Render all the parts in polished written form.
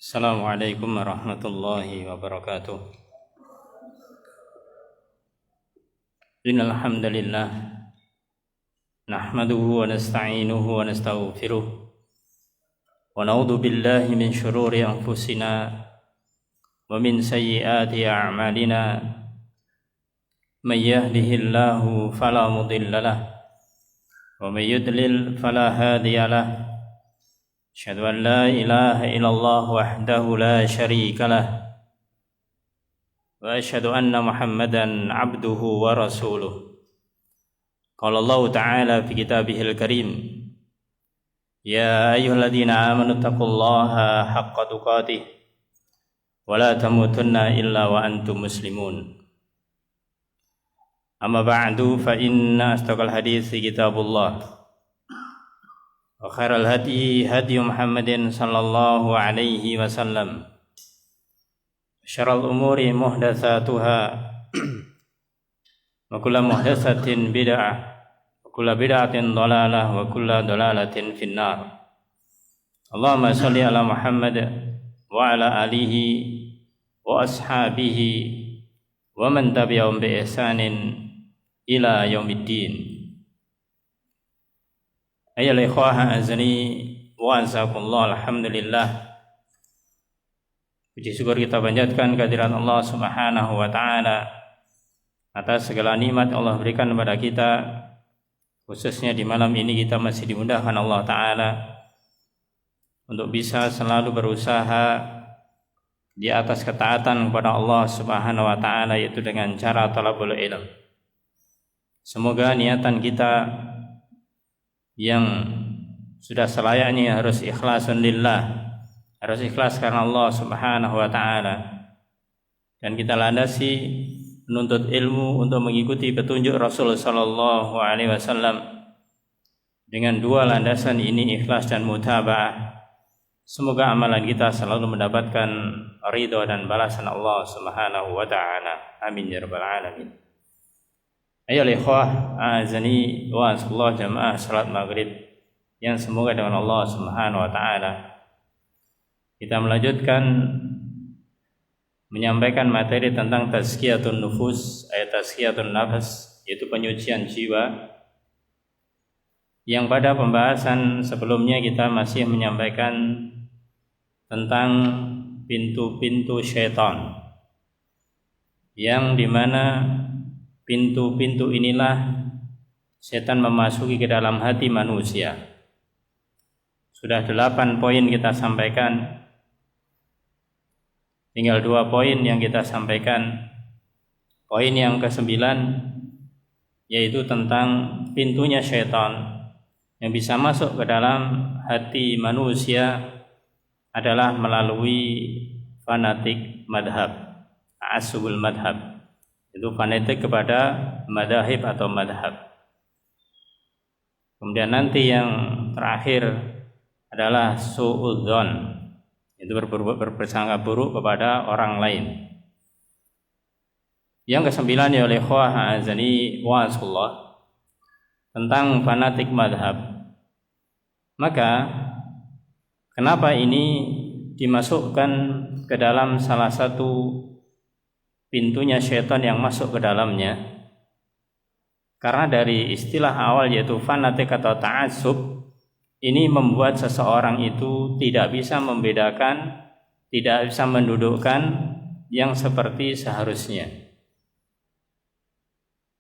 Assalamualaikum warahmatullahi wabarakatuh. Innal hamdalillah nahmaduhu wa nasta'inuhu wa nastaghfiruh wa na'udzu billahi min shururi anfusina wa min sayyiati a'malina. May yahdihillahu fala mudilla lahu wa may yudlil fala hadiya lahu. Asyhadu an la ilaha illallah wahdahu la syarika lah wa asyhadu anna Muhammadan abduhu wa rasuluh. Qala Allah ta'ala fi kitabihil karim, ya ayyuhalladzina amanu taqullaha haqqa tuqatih wa la tamutunna illa wa antum muslimun. Amma ba'du, fa inna astaqal hadithi kitabullah wa khairal hadi hadi Muhammadin sallallahu alaihi wasallam, syarrul umuri muhdatsatuha wa kullu muhdatsatin bid'ah wa kullu bid'atin dhalalah wa kullu dhalalatin finnar. Allahumma shalli ala Muhammad wa ala alihi wa ashabihi wa man tabi'ahum bi ihsanin ila yaumiddin. Ayyuhal ikhwah azani wa azakumullah, alhamdulillah. Puji syukur kita panjatkan kehadirat Allah Subhanahu wa taala atas segala nikmat Allah berikan kepada kita, khususnya di malam ini kita masih dimudahkan Allah taala untuk bisa selalu berusaha di atas ketaatan kepada Allah Subhanahu wa taala, yaitu dengan cara talabul ilm. Semoga niatan kita yang sudah selayaknya harus ikhlasun lillah, harus ikhlas karena Allah Subhanahu wa taala, dan kita landasi menuntut ilmu untuk mengikuti petunjuk Rasul sallallahu alaihi wasallam. Dengan dua landasan ini, ikhlas dan mutaba'ah, semoga amalan kita selalu mendapatkan ridha dan balasan Allah Subhanahu wa taala. Amin ya rabbal alamin. Ayolah ikhwah azani wa asallah jamaah salat maghrib yang semoga dengan Allah Subhanahu wa taala kita melanjutkan menyampaikan materi tentang tazkiyatun nufus, tazkiyatun nafas, yaitu penyucian jiwa, yang pada pembahasan sebelumnya kita masih menyampaikan tentang pintu-pintu syaitan, yang dimana pintu-pintu inilah setan memasuki ke dalam hati manusia. Sudah 8 poin kita sampaikan, tinggal 2 poin yang kita sampaikan. Poin yang ke-9 yaitu tentang pintunya syaitan yang bisa masuk ke dalam hati manusia adalah melalui fanatik madhab, ta'assubul madhab, itu fanatik kepada madhahib atau madhab. Kemudian nanti yang terakhir adalah su'udzon, itu berprasangka buruk kepada orang lain. Yang ke-9 ya oleh ikhwah azani wa asallah, tentang fanatik madhab. Maka kenapa ini dimasukkan ke dalam salah satu pintunya syaitan yang masuk ke dalamnya? Karena dari istilah awal yaitu fanatik atau ta'assub, ini membuat seseorang itu tidak bisa membedakan, tidak bisa mendudukkan yang seperti seharusnya.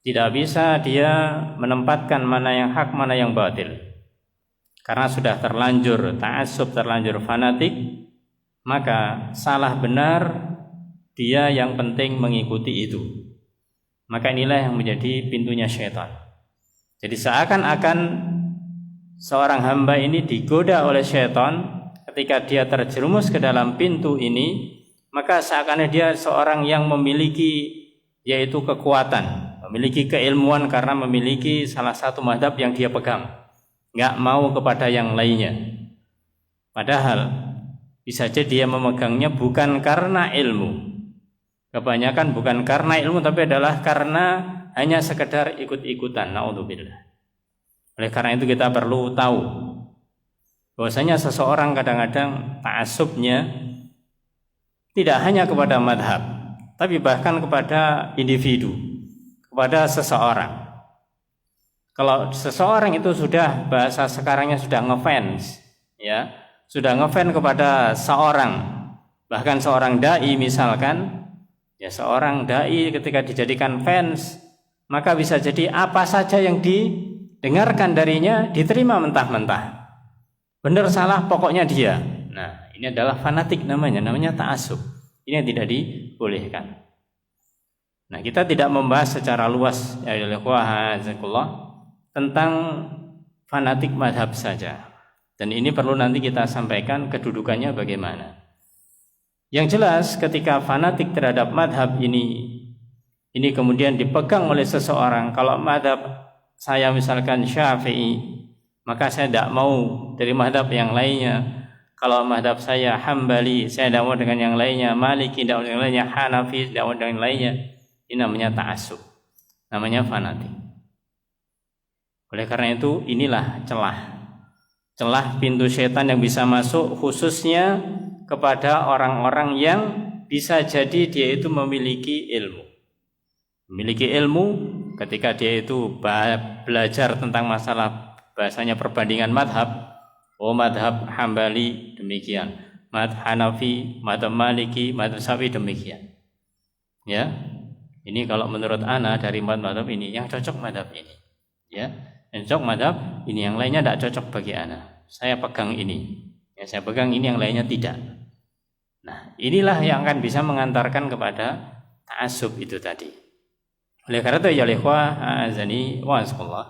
Tidak bisa dia menempatkan mana yang hak, mana yang batil. Karena sudah terlanjur ta'assub, terlanjur fanatik, maka salah benar dia yang penting mengikuti itu. Maka inilah yang menjadi pintunya syaitan. Jadi seakan-akan seorang hamba ini digoda oleh syaitan ketika dia terjerumus ke dalam pintu ini, maka seakan-akan dia seorang yang memiliki yaitu kekuatan, memiliki keilmuan karena memiliki salah satu madhab yang dia pegang, nggak mau kepada yang lainnya. Padahal bisa saja dia memegangnya bukan karena ilmu. Kebanyakan bukan karena ilmu, tapi adalah karena hanya sekedar ikut-ikutan. Na'udzubillah. Oleh karena itu kita perlu tahu bahwasanya seseorang kadang-kadang ta'assubnya tidak hanya kepada madhab, tapi bahkan kepada individu, kepada seseorang. Kalau seseorang itu sudah, bahasa sekarangnya sudah ngefans, ya, sudah ngefans kepada seorang, bahkan seorang dai misalkan, ya seorang dai ketika dijadikan fans, maka bisa jadi apa saja yang didengarkan darinya diterima mentah-mentah. Benar salah pokoknya dia. Nah, ini adalah fanatik namanya ta'assub. Ini yang tidak dibolehkan. Nah, kita tidak membahas secara luas ya tentang fanatik madhab saja. Dan ini perlu nanti kita sampaikan kedudukannya bagaimana. Yang jelas ketika fanatik terhadap madhab ini kemudian dipegang oleh seseorang. Kalau madhab saya misalkan Syafi'i, maka saya tidak mau dari madhab yang lainnya. Kalau madhab saya Hambali, saya tidak mau dengan yang lainnya. Maliki tidak mau dengan yang lainnya. Hanafi tidak mau dengan yang lainnya. Ini namanya ta'assub, namanya fanatik. Oleh karena itu inilah celah pintu setan yang bisa masuk, khususnya kepada orang-orang yang bisa jadi dia itu memiliki ilmu ketika dia itu belajar tentang masalah bahasanya perbandingan madhab. Madhab Hambali demikian, madhab Hanafi, madhab Maliki, madhab Syafi'i demikian. Ya, ini kalau menurut ana dari madhab ini yang cocok madhab ini, ya, yang cocok madhab ini, yang lainnya tidak cocok bagi ana. Saya pegang ini, ya, saya pegang ini, yang lainnya tidak. Nah, inilah yang akan bisa mengantarkan kepada ta'assub itu tadi. Oleh karena itu ya ikhwah azani wa azakumullah,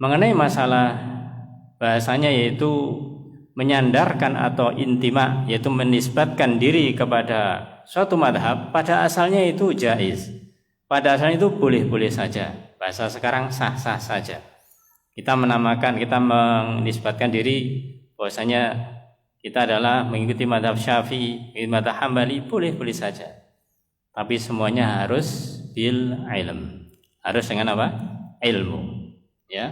mengenai masalah bahasanya yaitu menyandarkan atau intima, yaitu menisbatkan diri kepada suatu madhab, pada asalnya itu jaiz, pada asalnya itu boleh-boleh saja. Bahasa sekarang sah-sah saja. Kita menisbatkan diri bahwasanya kita adalah mengikuti madhab Syafi'i, madhab Hambali, boleh-boleh saja. Tapi semuanya harus bil ilm, harus dengan apa? Ilmu, ya.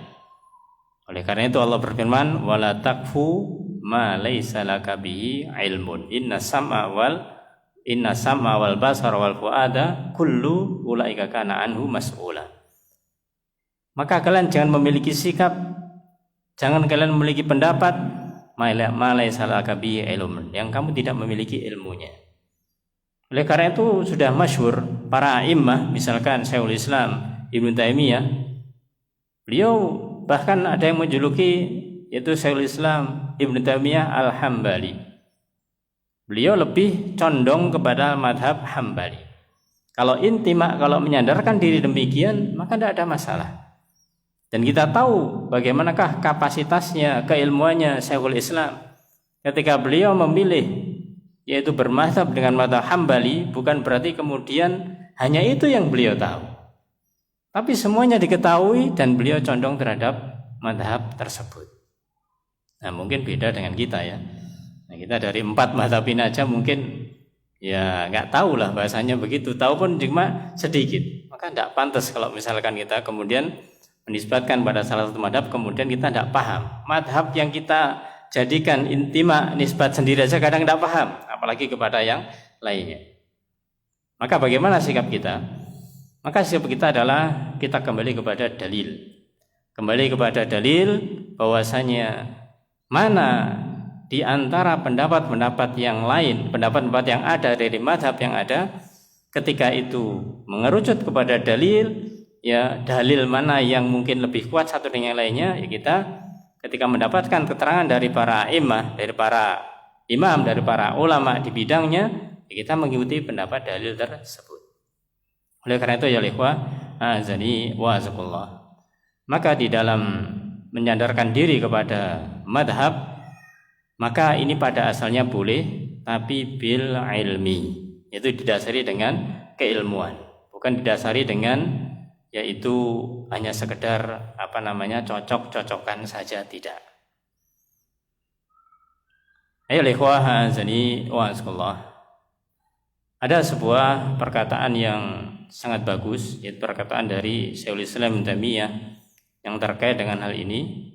Oleh karena itu Allah berfirman, wala takfu ma laisa laka bihi ilmun inna sam'a wal basara wal fuada kullu ulaika kana anhu mas'ula. Maka kalian jangan memiliki sikap, jangan kalian memiliki pendapat ma laisa laka bihi ilmun, yang kamu tidak memiliki ilmunya. Oleh karena itu sudah masyhur para a'immah, misalkan Syekhul Islam Ibnu Taimiyah, beliau bahkan ada yang menjuluki yaitu Syekhul Islam Ibnu Taimiyah Al-Hambali. Beliau lebih condong kepada madhab Hambali. Kalau intima, kalau menyandarkan diri demikian, maka tidak ada masalah. Dan kita tahu bagaimanakah kapasitasnya, keilmuannya Syekhul Islam. Ketika beliau memilih yaitu bermadhab dengan madhab Hambali, bukan berarti kemudian hanya itu yang beliau tahu. Tapi semuanya diketahui dan beliau condong terhadap madhab tersebut. Nah, mungkin beda dengan kita ya. Nah, kita dari 4 madhab ini aja mungkin ya nggak tahu lah bahasanya begitu. Tahu pun cuma sedikit. Maka tidak pantas kalau misalkan kita kemudian menisbatkan pada salah satu madhab, kemudian kita tidak paham. Madhab yang kita jadikan intima, nisbat sendiri aja kadang tidak paham, apalagi kepada yang lainnya. Maka bagaimana sikap kita? Maka sikap kita adalah kita kembali kepada dalil. Kembali kepada dalil bahwasanya mana di antara pendapat-pendapat yang lain, pendapat-pendapat yang ada dari mazhab yang ada, ketika itu mengerucut kepada dalil, ya dalil mana yang mungkin lebih kuat satu dengan yang lainnya, ya kita ketika mendapatkan keterangan dari para imam, dari para imam, dari para ulama di bidangnya, ya kita mengikuti pendapat dalil tersebut. Oleh karena itu ya ikhwah azani wa azakumullah, maka di dalam menyandarkan diri kepada madhab, maka ini pada asalnya boleh, tapi bil ilmi, yaitu didasari dengan keilmuan, bukan didasari dengan yaitu hanya sekedar cocok-cocokan saja, tidak. Ayo ikhwah azani wa azakumullah, ada sebuah perkataan yang sangat bagus, yaitu perkataan dari Syekhul Islam Ibnu Taimiyah yang terkait dengan hal ini.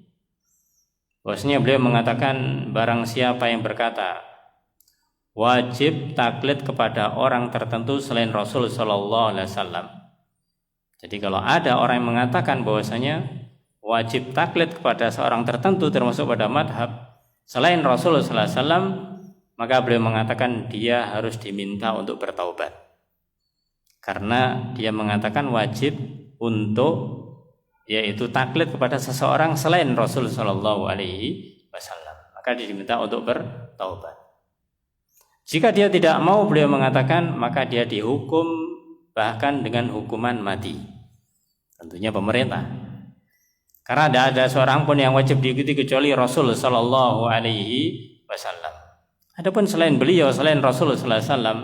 Bahwasanya beliau mengatakan, barang siapa yang berkata wajib taklid kepada orang tertentu selain Rasul sallallahu alaihi wasallam. Jadi kalau ada orang yang mengatakan bahwasanya wajib taklid kepada seorang tertentu termasuk pada madhab selain Rasul sallallahu alaihi wasallam, maka beliau mengatakan dia harus diminta untuk bertaubat. Karena dia mengatakan wajib untuk yaitu taklid kepada seseorang selain Rasul sallallahu alaihi wasallam, maka dia diminta untuk bertaubat. Jika dia tidak mau, beliau mengatakan maka dia dihukum bahkan dengan hukuman mati. Tentunya pemerintah. Karena tidak ada seorang pun yang wajib diikuti kecuali Rasul sallallahu alaihi wasallam. Adapun selain beliau, selain Rasul sallallahu alaihi wasallam,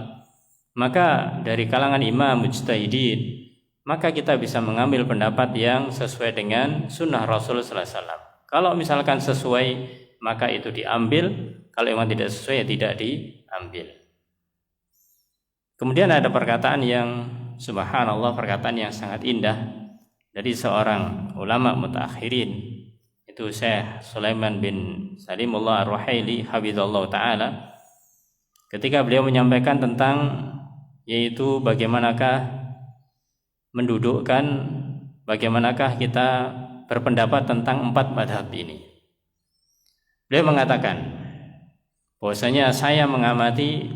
maka dari kalangan imam mujtahidin, maka kita bisa mengambil pendapat yang sesuai dengan sunnah Rasul sallallahu alaihi wasallam. Kalau misalkan sesuai, maka itu diambil. Kalau memang tidak sesuai, ya tidak diambil. Kemudian ada perkataan yang subhanallah, perkataan yang sangat indah dari seorang ulama mutakhirin, itu Syekh Sulaiman bin Salimullah Ar-Ruhaili hafizallahu taala, ketika beliau menyampaikan tentang yaitu bagaimanakah mendudukkan, bagaimanakah kita berpendapat tentang 4 madhab ini. Beliau mengatakan bahwasanya saya mengamati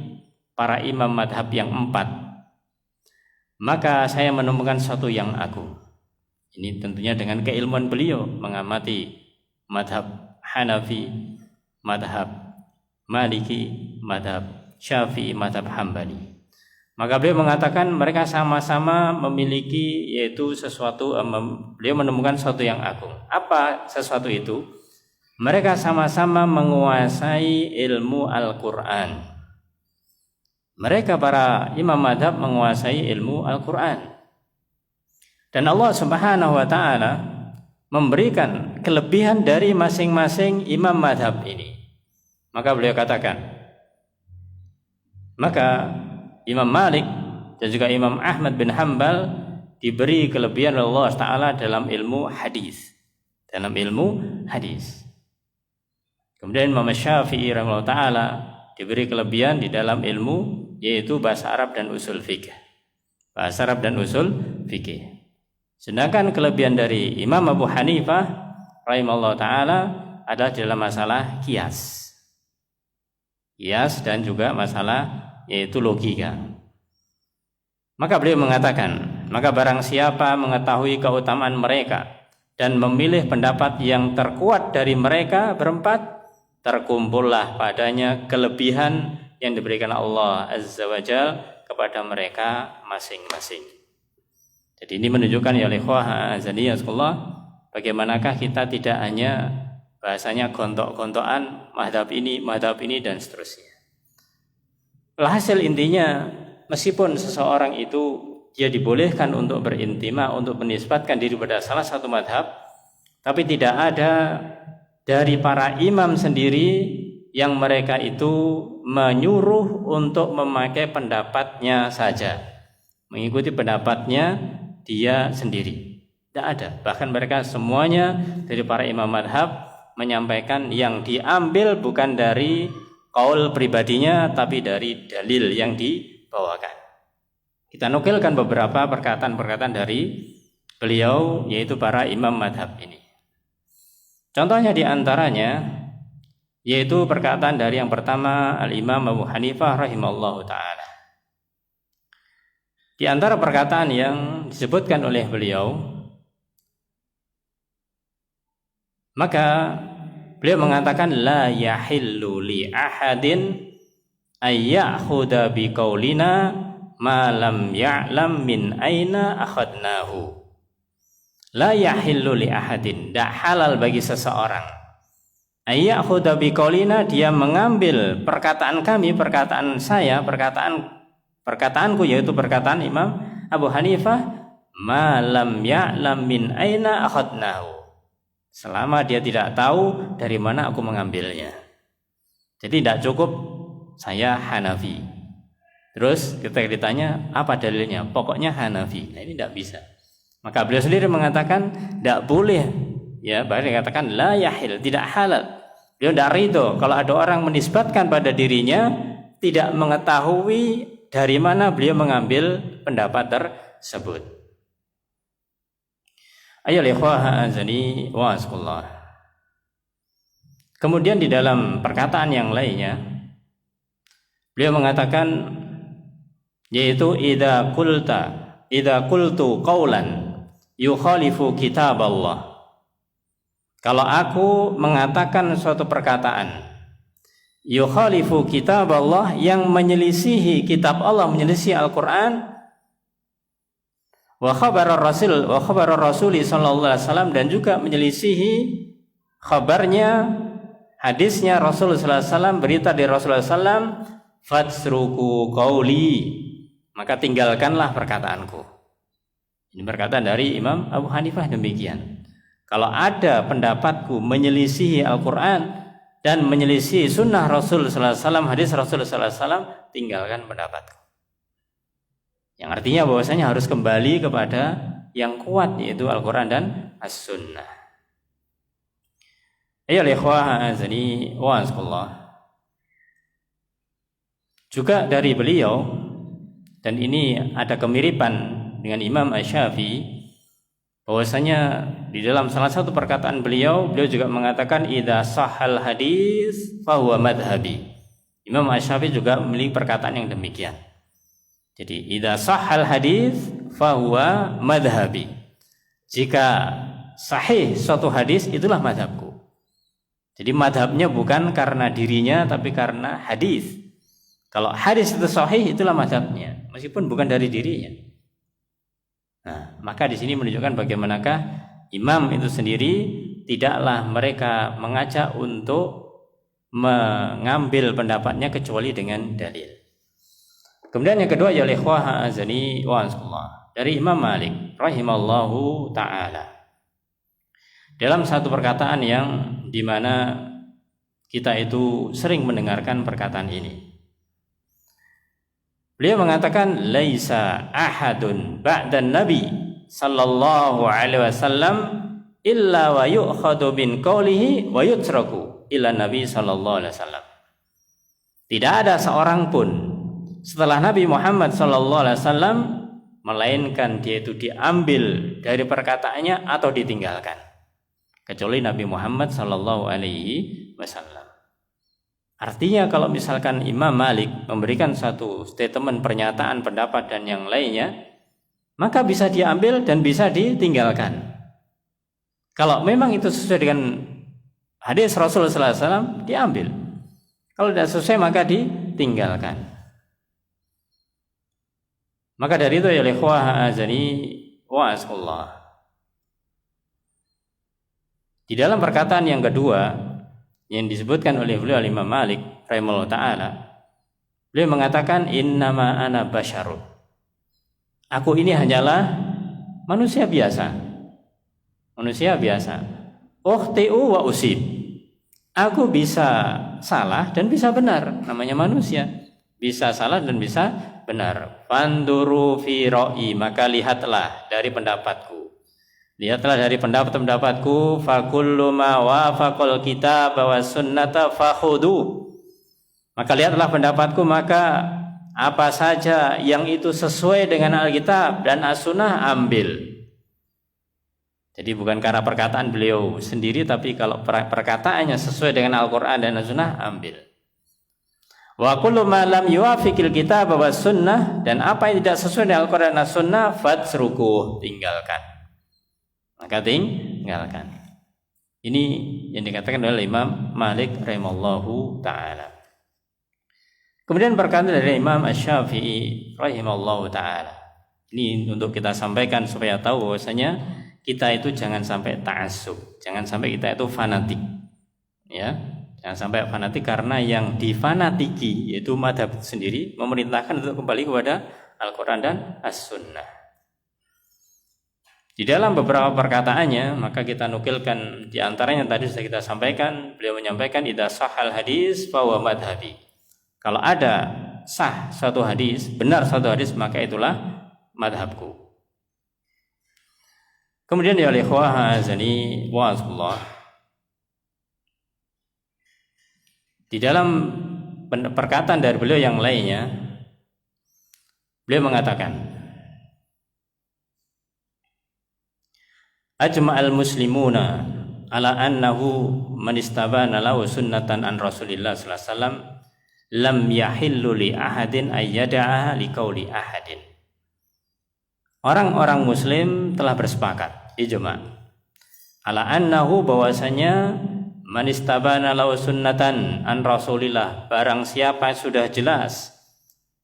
para imam madhab yang 4, maka saya menemukan sesuatu yang agung. Ini tentunya dengan keilmuan beliau mengamati madhab Hanafi, madhab Maliki, madhab Syafi'i, madhab Hambali. Maka beliau mengatakan mereka sama-sama memiliki yaitu sesuatu, beliau menemukan sesuatu yang agung. Apa sesuatu itu? Mereka sama-sama menguasai ilmu Al-Quran. Mereka para imam madhab menguasai ilmu Al-Quran. Dan Allah subhanahu wa ta'ala memberikan kelebihan dari masing-masing imam madhab ini. Maka beliau katakan, maka Imam Malik dan juga Imam Ahmad bin Hanbal diberi kelebihan Allah Ta'ala dalam ilmu hadis. Kemudian Imam Syafi'i rahimahullah ta'ala diberi kelebihan di dalam ilmu yaitu bahasa Arab dan usul fikih. Sedangkan kelebihan dari Imam Abu Hanifah rahimahullah ta'ala adalah dalam masalah qiyas dan juga masalah yaitu logika. Maka beliau mengatakan, maka barang siapa mengetahui keutamaan mereka dan memilih pendapat yang terkuat dari mereka berempat, terkumpullah padanya kelebihan yang diberikan Allah Azza wa Jalla kepada mereka masing-masing. Jadi ini menunjukkan ya ikhwah azaniyatullah, bagaimanakah kita tidak hanya bahasanya gontok-gontokan madhab ini dan seterusnya. Hasil intinya, meskipun seseorang itu dia dibolehkan untuk berintima, untuk menisbatkan diri pada salah satu madhab, tapi tidak ada dari para imam sendiri yang mereka itu menyuruh untuk memakai pendapatnya saja, mengikuti pendapatnya dia sendiri. Tidak ada. Bahkan mereka semuanya dari para imam madhab menyampaikan yang diambil bukan dari qaul pribadinya, tapi dari dalil yang dibawakan. Kita nukilkan beberapa perkataan-perkataan dari beliau, yaitu para imam madhab ini. Contohnya diantaranya, yaitu perkataan dari yang pertama Al-Imam Abu Hanifah rahimahullahu ta'ala. Di antara perkataan yang disebutkan oleh beliau, maka beliau mengatakan la yahillu li ahadin ayya'khudha biqaulina ma lam ya'lam min aina akhadnahu. La yahillu li ahadin, tidak halal bagi seseorang ayya'khudha biqaulina, dia mengambil perkataan kami, perkataan saya, perkataanku yaitu perkataan Imam Abu Hanifah, ma lam ya'lam min aina akhadnahu, selama dia tidak tahu dari mana aku mengambilnya. Jadi tidak cukup saya Hanafi, terus kita ditanya apa dalilnya, pokoknya Hanafi. Nah, ini tidak bisa. Maka beliau sendiri mengatakan tidak boleh, ya, bahkan dikatakan la yahil, tidak halal. Beliau tidak ridho kalau ada orang menisbatkan pada dirinya tidak mengetahui dari mana beliau mengambil pendapat tersebut. Ayyuhal ikhwah azani wa asqullah. Kemudian di dalam perkataan yang lainnya beliau mengatakan, yaitu idza qultu qaulan yukhalifu kitab Allah. Kalau aku mengatakan suatu perkataan yukhalifu kitab Allah, yang menyelisihi kitab Allah, menyelisihi Al-Quran, wa khabar Rasul sallallahu alaihi wasallam, dan juga menyelisihi khabarnya, hadisnya Rasulullah sallallahu alaihi wasallam, berita dari Rasulullah sallallahu alaihi wasallam, fatsruku qauli, maka tinggalkanlah perkataanku. Ini perkataan dari Imam Abu Hanifah demikian. Kalau ada pendapatku menyelisihi Al-Quran dan menyelisihi sunnah Rasul sallallahu alaihi wasallam, hadis Rasul sallallahu alaihi wasallam, tinggalkan pendapatku. Yang artinya bahwasanya harus kembali kepada yang kuat, yaitu Al-Quran dan As-Sunnah. Ayyuhal ikhwah azani wa asqullah. Juga dari beliau, dan ini ada kemiripan dengan Imam Asy-Syafi'i, bahwasanya di dalam salah satu perkataan beliau juga mengatakan idza sahhal hadis fa huwa madhhabi. Imam Asy-Syafi'i juga memiliki perkataan yang demikian. Jadi idza sahhal hadis fa huwa madhhabi. Jika sahih suatu hadis, itulah madhabku. Jadi madhabnya bukan karena dirinya, tapi karena hadis. Kalau hadis itu sahih, itulah madhabnya, meskipun bukan dari dirinya. Nah, maka di sini menunjukkan bagaimanakah imam itu sendiri tidaklah mereka mengajak untuk mengambil pendapatnya kecuali dengan dalil. Kemudian yang kedua, ya ikhwah azani wa asqullah, dari Imam Malik rahimallahu taala, dalam satu perkataan yang dimana kita itu sering mendengarkan perkataan ini. Beliau mengatakan laisa ahadun ba'dan nabi sallallahu alaihi wasallam illa wa yu'khadhu bin qawlihi wa yutraku illa nabi sallallahu alaihi wasallam. Tidak ada seorang pun setelah Nabi Muhammad sallallahu alaihi wasallam melainkan dia itu diambil dari perkataannya atau ditinggalkan, kecuali Nabi Muhammad sallallahu alaihi wasallam. Artinya kalau misalkan Imam Malik memberikan satu statement, pernyataan, pendapat dan yang lainnya, maka bisa diambil dan bisa ditinggalkan. Kalau memang itu sesuai dengan hadis Rasulullah SAW, diambil. Kalau tidak sesuai maka ditinggalkan. Maka dari itu ya ikhwah azani wa asqullah. Di dalam perkataan yang kedua yang disebutkan oleh beliau Imam Malik rahimahullah ta'ala, beliau mengatakan innama ana basyarun, aku ini hanyalah manusia biasa. Ukhti'u wa usib, aku bisa salah dan bisa benar, namanya manusia, bisa salah dan bisa benar. Fanduru fi ra'i, maka lihatlah dari pendapatku. Lihatlah dari pendapat-pendapatku, fakullu ma wafaqal kitab wa sunnata fakhudu. Maka lihatlah pendapatku, maka apa saja yang itu sesuai dengan Alkitab dan As-Sunnah ambil. Jadi bukan karena perkataan beliau sendiri, tapi kalau perkataannya sesuai dengan Al-Quran dan As-Sunnah ambil. Wa kullu ma lam yuwafiqil kitab wa sunnah, dan apa yang tidak sesuai dengan Al-Quran dan As-Sunnah fatsruku, tinggalkan. Maka tinggalkan. Ini yang dikatakan oleh Imam Malik rahimahullahu ta'ala. Kemudian perkataan dari Imam Asy-Syafi'i rahimahullahu ta'ala. Ini untuk kita sampaikan supaya tahu bahwasanya kita itu jangan sampai ta'assub, jangan sampai kita itu fanatik. Ya, jangan sampai fanatik, karena yang difanatiki yaitu madhab sendiri memerintahkan untuk kembali kepada Al-Quran dan As-Sunnah. Di dalam beberapa perkataannya, maka kita nukilkan di antaranya tadi sudah kita sampaikan. Beliau menyampaikan idza sahhal hadis fa huwa madhhabi. Kalau ada sah suatu hadis, benar suatu hadis, maka itulah madhabku. Kemudian ya ikhwah azani wa asqullah, di dalam perkataan dari beliau yang lainnya, beliau mengatakan, ajma'al muslimuna ala annahu man istabana lahu sunnatan an Rasulillah sallallahu alaihi wasallam lam yahillu li ahadin ayyada'a li qauli ahadin. Orang-orang muslim telah bersepakat, ijma', ala annahu bahwasanya man istabana lahu sunnatan an Rasulillah, barang siapa sudah jelas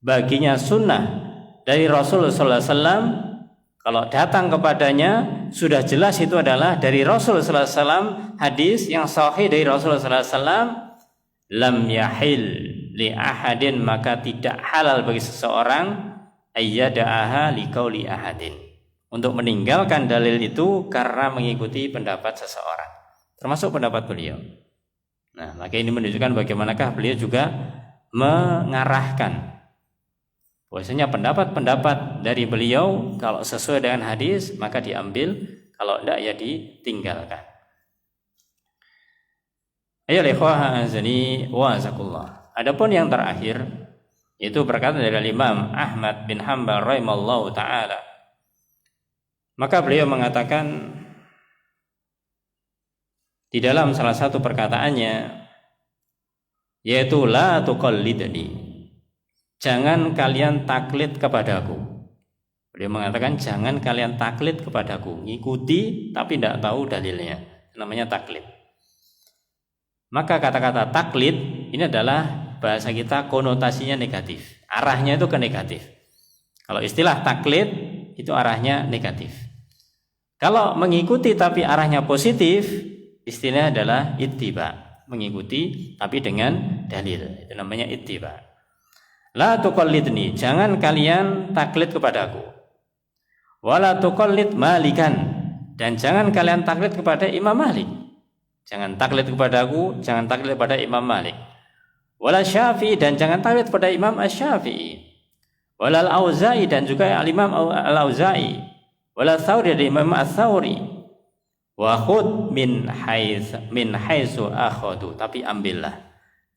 baginya sunnah dari Rasulullah sallallahu alaihi wasallam, kalau datang kepadanya sudah jelas itu adalah dari Rasulullah sallallahu alaihi wasallam, hadis yang sahih dari Rasulullah sallallahu alaihi wasallam, lam yahil li ahadin, maka tidak halal bagi seseorang ayyada'aha li qauli ahadin, untuk meninggalkan dalil itu karena mengikuti pendapat seseorang, termasuk pendapat beliau. Nah, maka ini menunjukkan bagaimanakah beliau juga mengarahkan bahwasanya pendapat-pendapat dari beliau kalau sesuai dengan hadis maka diambil, kalau tidak ya ditinggalkan. Ayo ikhwah azani wa azakullah. Adapun yang terakhir itu perkataan dari Imam Ahmad bin Hanbal rahimallahu taala. Maka beliau mengatakan di dalam salah satu perkataannya, yaitu la tuqallidni, jangan kalian taklid kepadaku. Beliau mengatakan jangan kalian taklid kepadaku, ngikuti tapi tidak tahu dalilnya, namanya taklid. Maka kata-kata taklid ini adalah bahasa kita konotasinya negatif, arahnya itu ke negatif. Kalau istilah taklid itu arahnya negatif. Kalau mengikuti tapi arahnya positif, istilahnya adalah ittiba, mengikuti tapi dengan dalil, itu namanya ittiba. La tuqallidni, jangan kalian taklid kepadaku. Wala tuqallid Malikan, dan jangan kalian taklid kepada Imam Malik. Jangan taklid kepadaku, jangan taklid kepada Imam Malik. Wala Syafi'i, dan jangan taklid kepada Imam Asy-Syafi'i. Wala Al-Auza'i, dan juga Al-Imam Al-Auza'i. Wala Thawri, dan Imam Ats-Tsawri. Wa khud min haitsu akhadu, tapi ambillah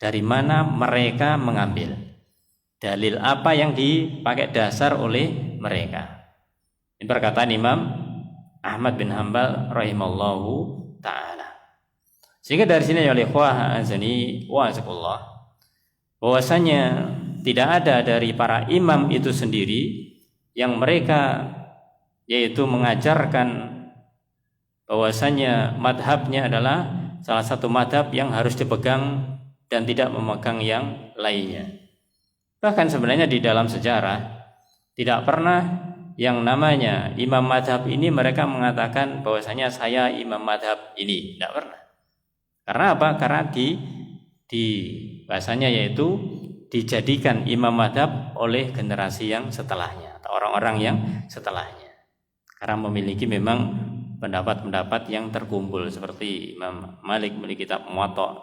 dari mana mereka mengambil. Dalil apa yang dipakai dasar oleh mereka. Ini perkataan Imam Ahmad bin Hanbal rahimallahu ta'ala. Sehingga dari sini ya ikhwah azani wa azakullah, bahwasanya tidak ada dari para imam itu sendiri yang mereka yaitu mengajarkan bahwasanya madhabnya adalah salah satu madhab yang harus dipegang dan tidak memegang yang lainnya. Bahkan sebenarnya di dalam sejarah tidak pernah yang namanya imam madhab ini mereka mengatakan bahwasanya saya imam madhab ini, tidak pernah. Karena apa? Karena di bahasanya yaitu dijadikan imam madhab oleh generasi yang setelahnya atau orang-orang yang setelahnya, karena memiliki memang pendapat-pendapat yang terkumpul seperti Imam Malik memiliki kitab Muwatta,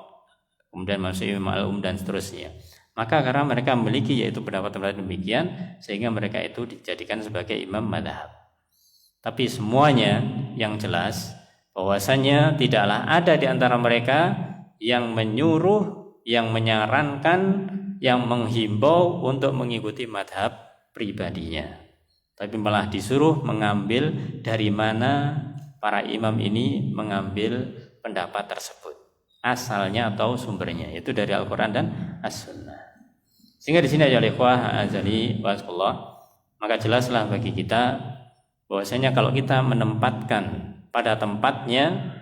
kemudian masih Imam Al-Um dan seterusnya. Maka karena mereka memiliki yaitu pendapat-pendapat demikian, sehingga mereka itu dijadikan sebagai imam madhab. Tapi semuanya yang jelas bahwasanya tidaklah ada di antara mereka yang menyuruh, yang menyarankan, yang menghimbau untuk mengikuti madhab pribadinya, tapi malah disuruh mengambil dari mana para imam ini mengambil pendapat tersebut, asalnya atau sumbernya, itu dari Al-Quran dan As-Sunnah. Sehingga di sini ya ikhwah azali wasallam, maka jelaslah bagi kita bahwasanya kalau kita menempatkan pada tempatnya,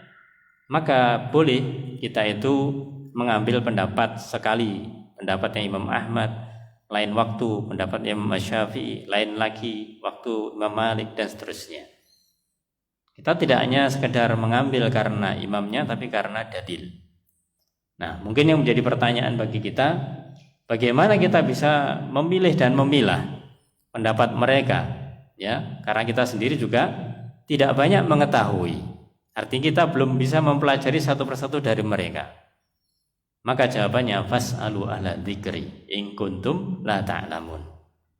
maka boleh kita itu mengambil pendapat sekali, pendapatnya Imam Ahmad, lain waktu pendapatnya Imam Syafi'i, lain lagi waktu Imam Malik dan seterusnya. Kita tidak hanya sekedar mengambil karena imamnya, tapi karena dalil. Nah, mungkin yang menjadi pertanyaan bagi kita, bagaimana kita bisa memilih dan memilah pendapat mereka, ya? Karena kita sendiri juga tidak banyak mengetahui. Artinya kita belum bisa mempelajari satu persatu dari mereka. Maka jawabannya fas'alu ahla dzikri in kuntum la ta'lamun.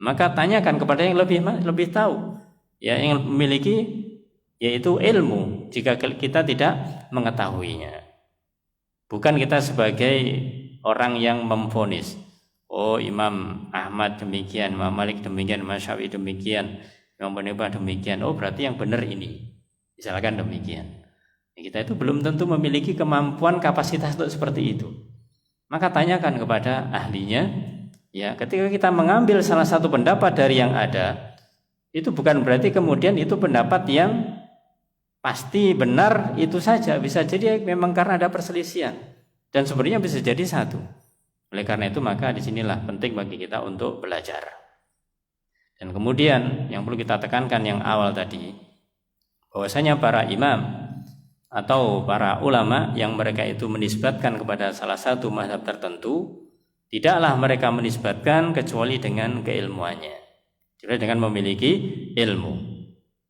Maka tanyakan kepada yang lebih tahu, ya, yang memiliki yaitu ilmu, jika kita tidak mengetahuinya. Bukan kita sebagai orang yang memvonis, Oh, Imam Ahmad demikian, Imam Malik demikian, Imam Syafi'i demikian, Imam Hanbal demikian. Oh, berarti yang benar ini. Misalkan demikian. Kita itu belum tentu memiliki kemampuan kapasitas untuk seperti itu. Maka tanyakan kepada ahlinya. Ya, ketika kita mengambil salah satu pendapat dari yang ada, itu bukan berarti kemudian itu pendapat yang pasti benar itu saja. Bisa jadi memang karena ada perselisihan. Dan sebenarnya bisa jadi satu. Oleh karena itu maka disinilah penting bagi kita untuk belajar. Dan kemudian yang perlu kita tekankan yang awal tadi, bahwasanya para imam atau para ulama yang mereka itu menisbatkan kepada salah satu mazhab tertentu, tidaklah mereka menisbatkan kecuali dengan keilmuannya, jadi dengan memiliki ilmu.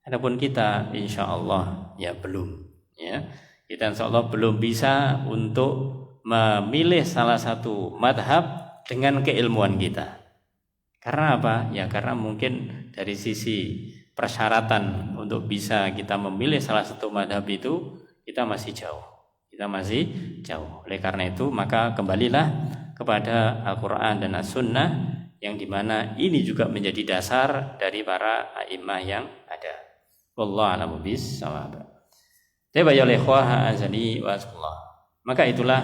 Adapun kita insya Allah ya belum, ya kita insya Allah belum bisa untuk memilih salah satu madhab dengan keilmuan kita. Karena apa? Ya karena mungkin dari sisi persyaratan untuk bisa kita memilih salah satu madhab itu kita masih jauh. Oleh karena itu maka kembalilah kepada Al-Quran dan As-Sunnah, yang dimana ini juga menjadi dasar dari para a'imah yang ada. Wallahu a'lam bishawab. Maka itulah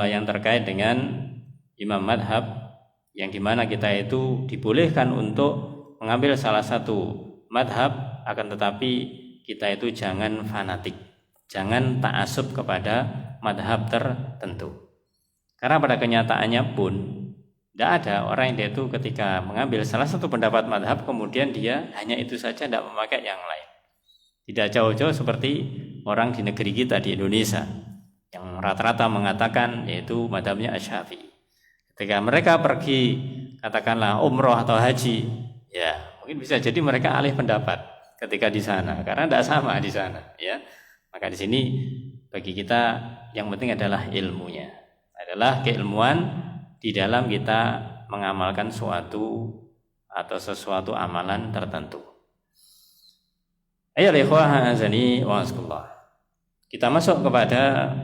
yang terkait dengan imam madhab, yang dimana kita itu dibolehkan untuk mengambil salah satu madhab, akan tetapi kita itu jangan fanatik, jangan ta'assub kepada madhab tertentu. Karena pada kenyataannya pun tidak ada orang yang dia itu ketika mengambil salah satu pendapat madhab kemudian dia hanya itu saja, tidak memakai yang lain. Tidak jauh-jauh seperti orang di negeri kita di Indonesia yang rata-rata mengatakan yaitu madhabnya Asy-Syafi'i. Ketika mereka pergi katakanlah umroh atau haji, ya mungkin bisa jadi mereka alih pendapat ketika di sana karena tidak sama di sana, ya. Maka di sini bagi kita yang penting adalah ilmunya, adalah keilmuan di dalam kita mengamalkan suatu atau sesuatu amalan tertentu. Ayo ikhwah azani wa asqullah. Kita masuk kepada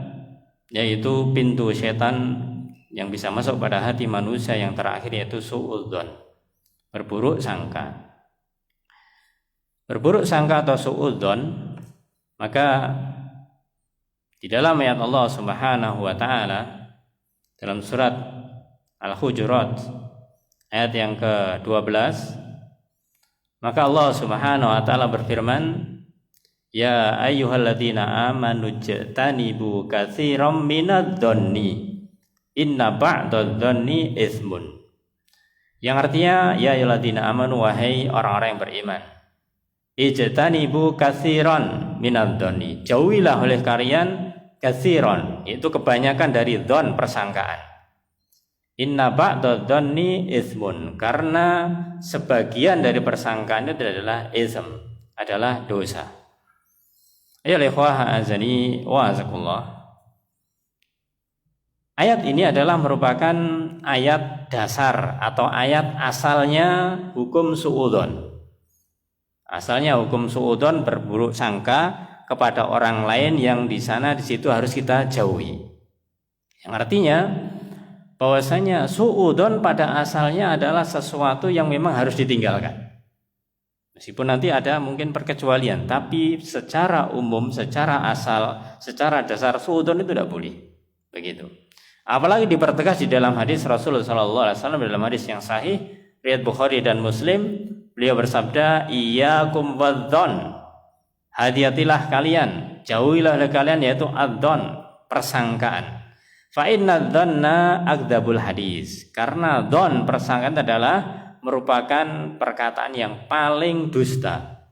yaitu pintu setan yang bisa masuk pada hati manusia yang terakhir, yaitu suudzon, berburuk sangka. Berburuk sangka atau suudzon, maka di dalam ayat Allah Subhanahu wa taala dalam surat Al-Hujurat ayat yang ke-12, maka Allah Subhanahu wa taala berfirman, ya ayyuhalladzina amanu jtanibu katsiran minadh-dhonni inna ba'dadh-dhonni itsmun. Yang artinya ya ayyuhalladzina amanu, wahai orang-orang yang beriman, ijtanibu katsiran minadh-dhonni, jauhilah oleh kalian katsiran, itu kebanyakan dari dhon, persangkaan. Inna ba'dadh-dhonni itsmun, karena sebagian dari persangkaan itu adalah ism, adalah dosa. Ya ikhwah azani wa azakullah. Ayat ini adalah merupakan ayat dasar atau ayat asalnya hukum suudzon. Asalnya hukum suudzon, berburuk sangka kepada orang lain yang di sana di situ harus kita jauhi. Yang artinya bahwasanya suudzon pada asalnya adalah sesuatu yang memang harus ditinggalkan. Meskipun nanti ada mungkin perkecualian, tapi secara umum, secara asal, secara dasar suudzon itu tidak boleh. Begitu. Apalagi dipertegas di dalam hadis Rasulullah SAW, dalam hadis yang sahih riwayat Bukhari dan Muslim, beliau bersabda, iyyakum wadzon, hati-hatilah kalian, jauhilah oleh kalian yaitu adzon, persangkaan. Fa inna dzanna akdzabul hadis, karena dzon, persangkaan adalah merupakan perkataan yang paling dusta.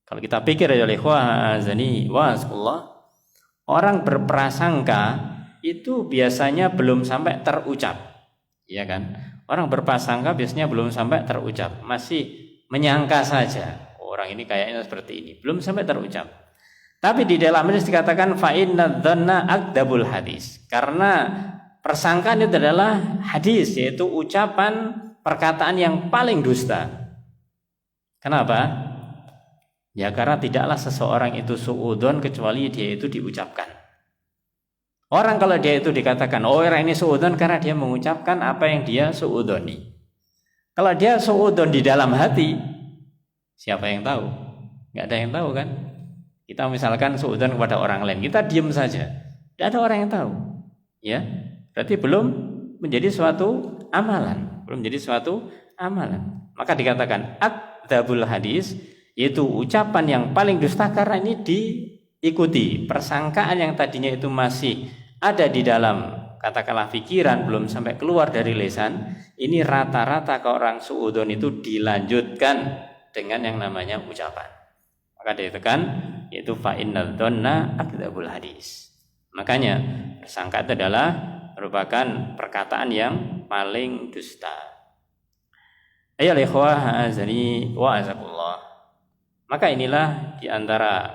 Kalau kita pikir ya ikhwah azani wa asqullah, orang berprasangka itu biasanya belum sampai terucap, ya kan? Orang berprasangka biasanya belum sampai terucap, masih menyangka saja. Orang ini kayaknya seperti ini, belum sampai terucap. Tapi di dalam hadis dikatakan fa inna dzanna akdzabul hadis, karena persangkaan itu adalah hadis, yaitu ucapan, perkataan yang paling dusta. Kenapa? Ya karena tidaklah seseorang itu suudzon kecuali dia itu diucapkan. Orang kalau dia itu dikatakan orang ini suudzon karena dia mengucapkan apa yang dia suudzoni. Kalau dia suudzon di dalam hati, siapa yang tahu? Nggak ada yang tahu kan? Kita misalkan suudzon kepada orang lain, kita diam saja, tidak ada orang yang tahu. Ya, berarti belum menjadi suatu amalan, Maka dikatakan akdzabul hadis, yaitu ucapan yang paling dusta karena ini diikuti persangkaan yang tadinya itu masih ada di dalam katakanlah pikiran, belum sampai keluar dari lisan. Ini rata-rata ke orang suudzon itu dilanjutkan dengan yang namanya ucapan. Maka dikatakan yaitu fa innadz dzanna akdzabul hadis. Makanya persangka itu adalah merupakan perkataan yang paling dusta. Ayyuhal ikhwah azani wa azakullah. Maka inilah di antara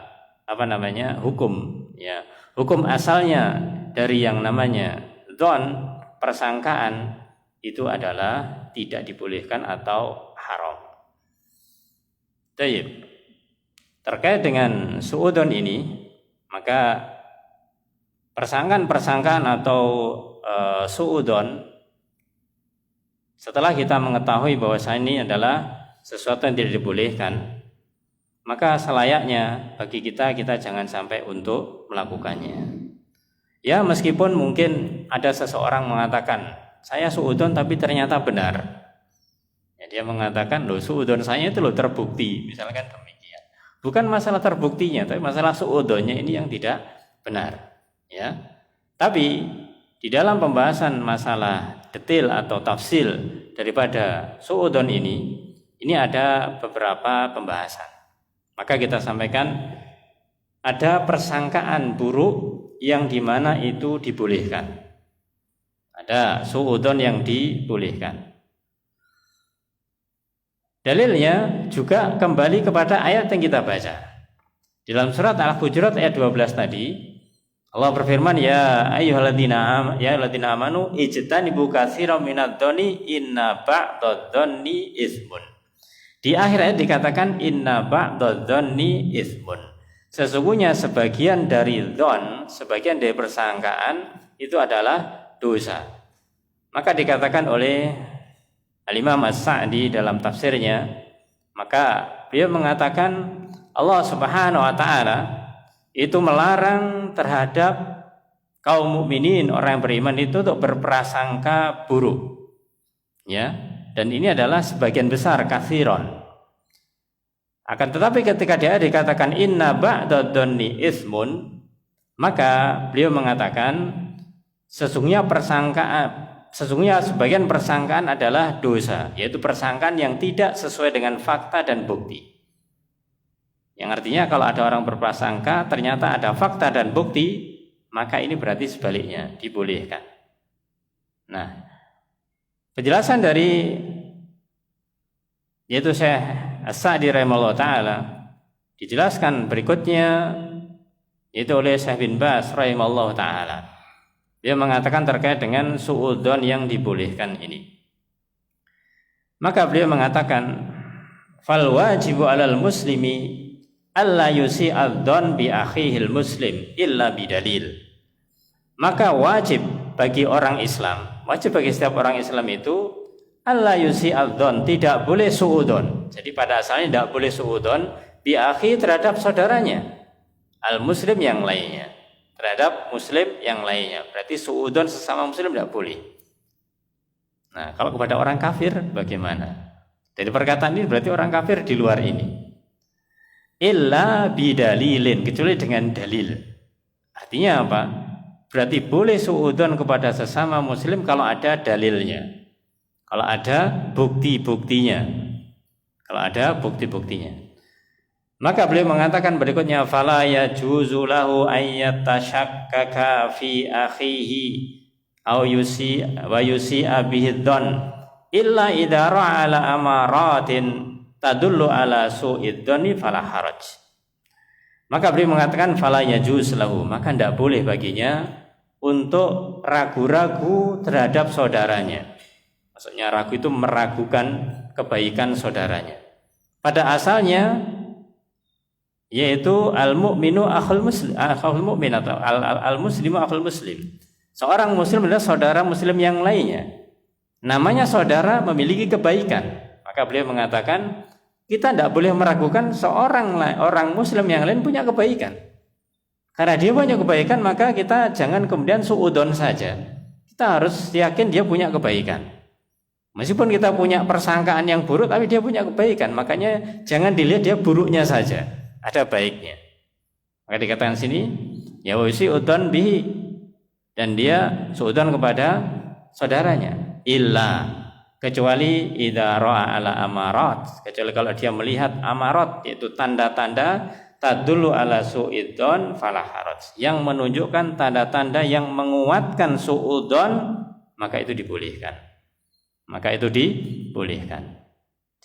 hukum, ya. Hukum asalnya dari yang namanya dzon, persangkaan, itu adalah tidak dibolehkan atau haram. Baik. Terkait dengan suudzon ini, maka persangkaan atau suudzon, setelah kita mengetahui bahwa ini adalah sesuatu yang tidak dibolehkan, maka selayaknya bagi kita jangan sampai untuk melakukannya. Ya, meskipun mungkin ada seseorang mengatakan saya suudzon tapi ternyata benar. Ya, dia mengatakan loh suudzon saya itu loh terbukti, misalkan demikian. Bukan masalah terbuktinya, tapi masalah suudzonnya ini yang tidak benar. Ya, tapi di dalam pembahasan masalah detail atau tafsil daripada suudzon ini ada beberapa pembahasan. Maka kita sampaikan ada persangkaan buruk yang dimana itu dibolehkan. Ada suudzon yang dibolehkan. Dalilnya juga kembali kepada ayat yang kita baca. Di dalam surat Al-Hujurat ayat 12 tadi, Allah berfirman, ya ayyuhalladzina amanu ijtanibu katsiran minadh-dhonni inna ba'dadh-dhonni ismun. Di akhir ayat dikatakan inna ba'dadh-dhonni ismun. Sesungguhnya sebagian dari dzon, sebagian dari persangkaan itu adalah dosa. Maka dikatakan oleh Al-Imam As-Sa'di dalam tafsirnya, maka beliau mengatakan Allah Subhanahu wa taala itu melarang terhadap kaum mukminin, orang yang beriman itu untuk berprasangka buruk. Ya, dan ini adalah sebagian besar katsiron. Akan tetapi ketika dia dikatakan inna ba'dadh-dhonni ismun, maka beliau mengatakan sesungguhnya sebagian persangkaan adalah dosa, yaitu persangkaan yang tidak sesuai dengan fakta dan bukti. Yang artinya kalau ada orang berprasangka ternyata ada fakta dan bukti, maka ini berarti sebaliknya dibolehkan. Nah, penjelasan dari yaitu Syekh As-Sa'di rahimahullah ta'ala dijelaskan berikutnya yaitu oleh Syekh bin Baz rahimahullah ta'ala. Dia mengatakan terkait dengan suudzon yang dibolehkan ini. Maka beliau mengatakan fal wajibu 'alal muslimi alla yusi'adh-dhon bi akhihil muslim illa bidalil. Maka wajib bagi orang Islam, wajib bagi setiap orang Islam itu alla yusi'adh-dhon, tidak boleh suudzon. Jadi pada asalnya tidak boleh suudzon bi akhi terhadap saudaranya al muslim yang lainnya, terhadap muslim yang lainnya. Berarti suudzon sesama muslim tidak boleh. Nah, kalau kepada orang kafir bagaimana? Dari perkataan ini berarti orang kafir di luar ini. Illa bidalilin, kecuali dengan dalil. Artinya apa? Berarti boleh suudzon kepada sesama muslim kalau ada dalilnya. Kalau ada bukti-buktinya. Maka beliau mengatakan berikutnya fala yajuzu lahu ayyatashakkaka fi akhihi aw yusi bihi dzan illa idza ra'ala amaratin tadullu ala su'id dzanni fala haraj. Maka beliau mengatakan fala yajuz lahu, maka tidak boleh baginya untuk ragu-ragu terhadap saudaranya. Maksudnya ragu itu meragukan kebaikan saudaranya. Pada asalnya yaitu al-mu'minu akhul muslim, akhul mu'min atau al-muslimu akhul muslim. Seorang muslim adalah saudara muslim yang lainnya. Namanya saudara memiliki kebaikan. Maka beliau mengatakan kita tidak boleh meragukan orang muslim yang lain punya kebaikan. Karena dia punya kebaikan, maka kita jangan kemudian suudzon saja. Kita harus yakin dia punya kebaikan. Meskipun kita punya persangkaan yang buruk, tapi dia punya kebaikan. Makanya jangan dilihat dia buruknya saja, ada baiknya. Maka dikatakan sini, ya wasi udon bihi, dan dia suudzon kepada saudaranya. Illa, kecuali idza ra'a ala amarat, kecuali kalau dia melihat amarat, yaitu tanda-tanda tadullu ala su'idzon fala haraj, yang menunjukkan tanda-tanda yang menguatkan suudzon, maka itu dibolehkan. Maka itu dibolehkan.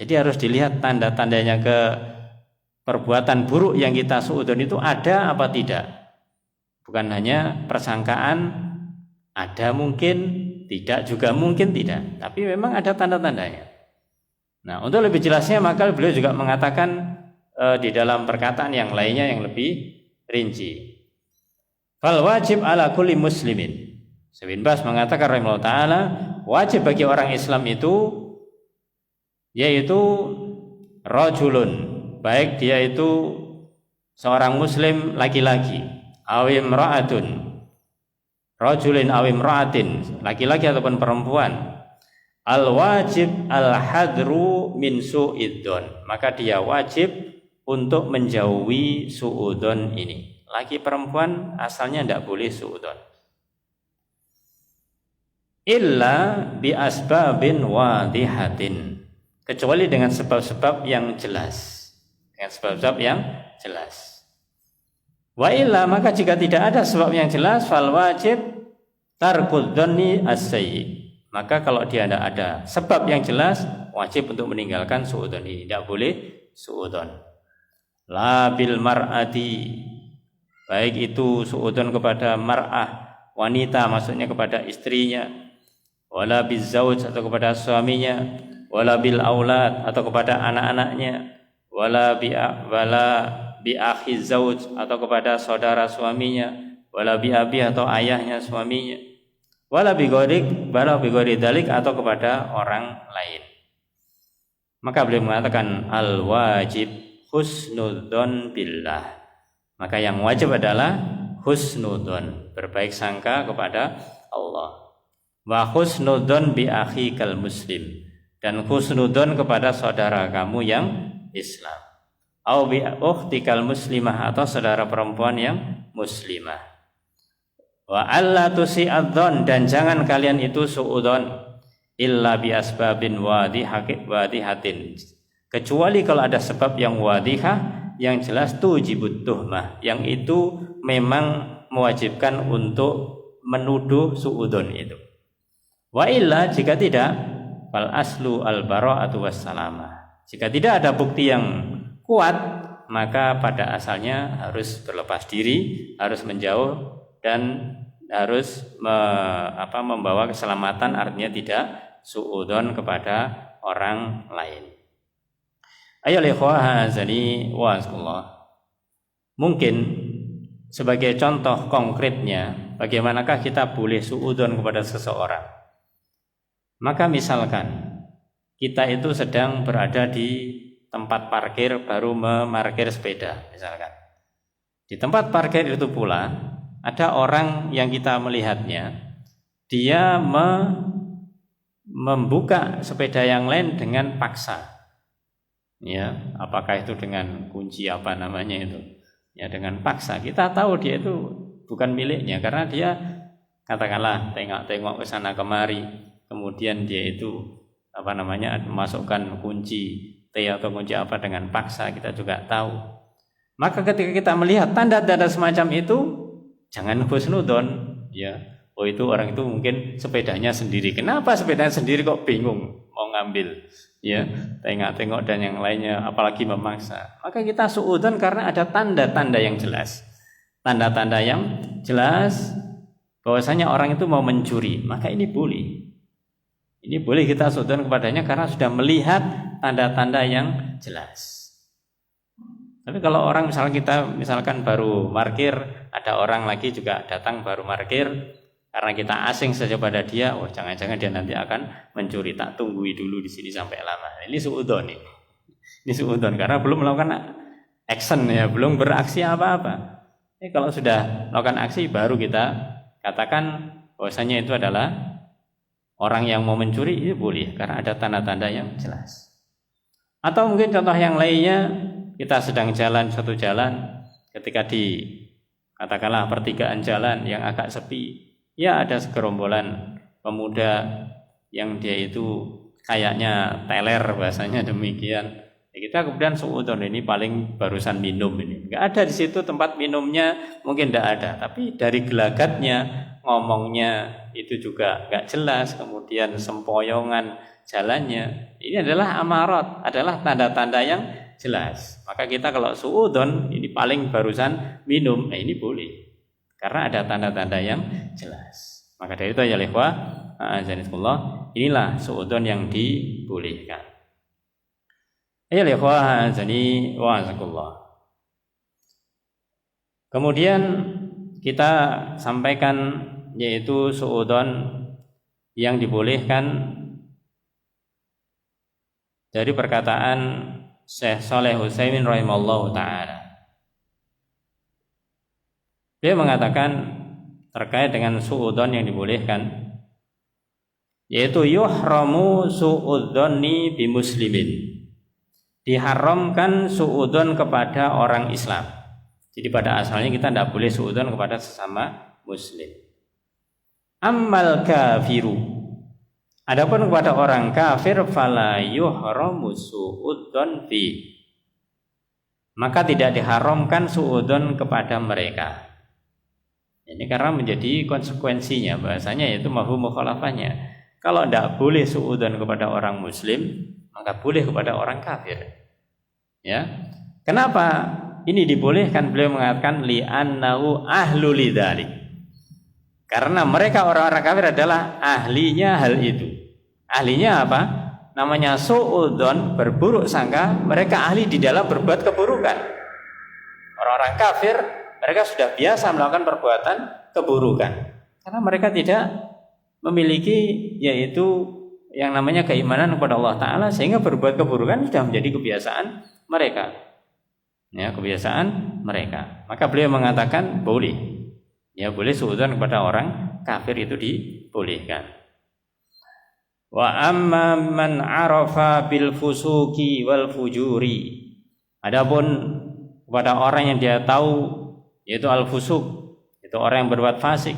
Jadi harus dilihat tanda-tandanya ke perbuatan buruk yang kita suudzon itu ada apa tidak. Bukan hanya persangkaan, ada mungkin, tidak juga mungkin tidak, tapi memang ada tanda-tandanya. Nah, untuk lebih jelasnya maka beliau juga mengatakan di dalam perkataan yang lainnya yang lebih rinci. Fal wajib ala kulli muslimin. Ibn Baz mengatakan rahimahullah taala, wajib bagi orang Islam itu yaitu rajulun, baik dia itu seorang muslim laki-laki, awim ra'atun, rajulin awim ra'atin, laki-laki ataupun perempuan, al wajib al hadru min su'idzon, maka dia wajib untuk menjauhi suudzon ini. Laki perempuan asalnya tidak boleh suudzon. Illa bi asbabin wadihatin, kecuali dengan sebab-sebab yang jelas. Dengan sebab-sebab yang jelas. Wa illa, maka jika tidak ada sebab yang jelas, fal wajib tarkud dzanni as-sayyi. Maka kalau dia tidak ada sebab yang jelas, wajib untuk meninggalkan suudzon ini. Tidak boleh suudzon. La bil mar'ati, baik itu suudzon kepada mar'ah, wanita, maksudnya kepada istrinya, wala bil zauj, atau kepada suaminya, wala bil aulad, atau kepada anak-anaknya, wala bi akhi zauj, atau kepada saudara suaminya, wala bi abi, atau ayahnya suaminya, wala bi ghairi dzalik, atau kepada orang lain. Maka beliau mengatakan al wajib husnudzon billah, maka yang wajib adalah husnudzon, berbaik sangka kepada Allah. Wa husnudzon bi akhikal muslim, dan husnudzon kepada saudara kamu yang Islam. Au bi ukhtikal muslimah, atau saudara perempuan yang muslimah. Wa alla tusi'adzon, dan jangan kalian itu suudzon illa bi asbabin wadihatin, kecuali kalau ada sebab yang wadihah, yang jelas tujibut tuhmah, yang itu memang mewajibkan untuk menuduh suudzon itu. Wa illa, jika tidak, fal aslu al bara'atu wassalamah, jika tidak ada bukti yang kuat, maka pada asalnya harus berlepas diri, harus menjauh, dan harus membawa keselamatan, artinya tidak suudzon kepada orang lain. Ayo ikhwah azani wa azkullah. Mungkin sebagai contoh konkretnya, bagaimanakah kita boleh suudzon kepada seseorang? Maka misalkan kita itu sedang berada di tempat parkir, baru memarkir sepeda misalkan. Di tempat parkir itu pula ada orang yang kita melihatnya, dia membuka sepeda yang lain dengan paksa. Ya, apakah itu dengan kunci apa namanya itu? Ya, dengan paksa. Kita tahu dia itu bukan miliknya, karena dia katakanlah tengok-tengok ke sana kemari, kemudian dia itu masukkan kunci T atau kunci apa dengan paksa, kita juga tahu. Maka ketika kita melihat tanda-tanda semacam itu, jangan husnudzon, ya. Oh, itu orang itu mungkin sepedanya sendiri. Kenapa sepedanya sendiri kok bingung mau ngambil? Ya, tengok-tengok dan yang lainnya, apalagi memaksa. Maka kita suudzon karena ada tanda-tanda yang jelas. Tanda-tanda yang jelas bahwasanya orang itu mau mencuri, maka ini boleh. Ini boleh kita suudzon kepadanya karena sudah melihat tanda-tanda yang jelas. Tapi kalau orang misalkan baru parkir, ada orang lagi juga datang baru parkir, karena kita asing saja pada dia, oh jangan-jangan dia nanti akan mencuri, tak tunggui dulu di sini sampai lama. Ini suudzon ini. Ini suudzon karena belum melakukan action ya, belum beraksi apa-apa. Kalau sudah melakukan aksi baru kita katakan bahwasanya itu adalah orang yang mau mencuri, itu boleh karena ada tanda-tanda yang jelas. Atau mungkin contoh yang lainnya, kita sedang jalan satu jalan, ketika di katakanlah pertigaan jalan yang agak sepi, ya ada segerombolan pemuda yang dia itu kayaknya teler, bahasanya demikian. Ya, kita kemudian suudzon, ini paling barusan minum ini. Enggak ada di situ tempat minumnya, mungkin enggak ada, tapi dari gelagatnya, ngomongnya itu juga enggak jelas, kemudian sempoyongan jalannya. Ini adalah amarat, adalah tanda-tanda yang jelas. Maka kita kalau suudzon ini paling barusan minum, ini boleh. Karena ada tanda-tanda yang jelas. Maka dari itu ya ikhwah, azanillah, inilah suudzon yang dibolehkan. Ya ikhwah, azani wa azakullah. Kemudian kita sampaikan yaitu suudzon yang dibolehkan dari perkataan Syekh Shalih Utsaimin rahimallahu taala. Dia mengatakan terkait dengan suudzon yang dibolehkan, yaitu yuhramu suudzoni bi muslimin. Diharamkan suudzon kepada orang Islam. Jadi pada asalnya kita tidak boleh suudzon kepada sesama muslim. Ammal kafiru, adapun kepada orang kafir, fala yuhramu suudzon fi, maka tidak diharamkan suudzon kepada mereka. Ini karena menjadi konsekuensinya, bahasanya yaitu mafhum mukhalafahnya. Kalau tidak boleh suudzon kepada orang muslim, maka boleh kepada orang kafir. Ya. Kenapa ini dibolehkan? Beliau mengatakan li'annahu ahlu lidzalik. Karena mereka orang-orang kafir adalah ahlinya hal itu. Ahlinya apa? Namanya suudzon, berburuk sangka. Mereka ahli di dalam berbuat keburukan. Orang-orang kafir, mereka sudah biasa melakukan perbuatan keburukan. Karena mereka tidak memiliki yaitu yang namanya keimanan kepada Allah Ta'ala, sehingga berbuat keburukan sudah menjadi kebiasaan mereka. Ya, kebiasaan mereka. Maka beliau mengatakan boleh. Ya, boleh suudzon kepada orang kafir, itu dibolehkan. Wa amma man arafa bil fusuki wal fujuri. Adapun kepada orang yang dia tahu yaitu al fusuk, itu orang yang berbuat fasik,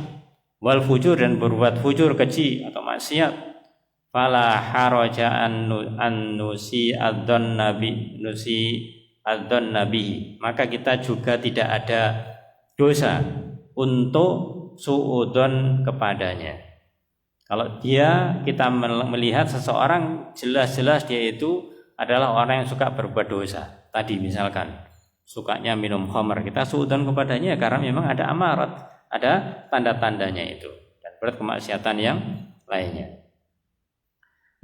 wal fujur, dan berbuat fujur, keji atau maksiat, fala haraja an nusi adzon nabi, maka kita juga tidak ada dosa untuk suudzon kepadanya. Kalau kita melihat seseorang jelas-jelas dia itu adalah orang yang suka berbuat dosa, tadi misalkan sukanya minum khamr, kita suudzon kepadanya karena memang ada amarat, ada tanda-tandanya itu, dan berbuat kemaksiatan yang lainnya.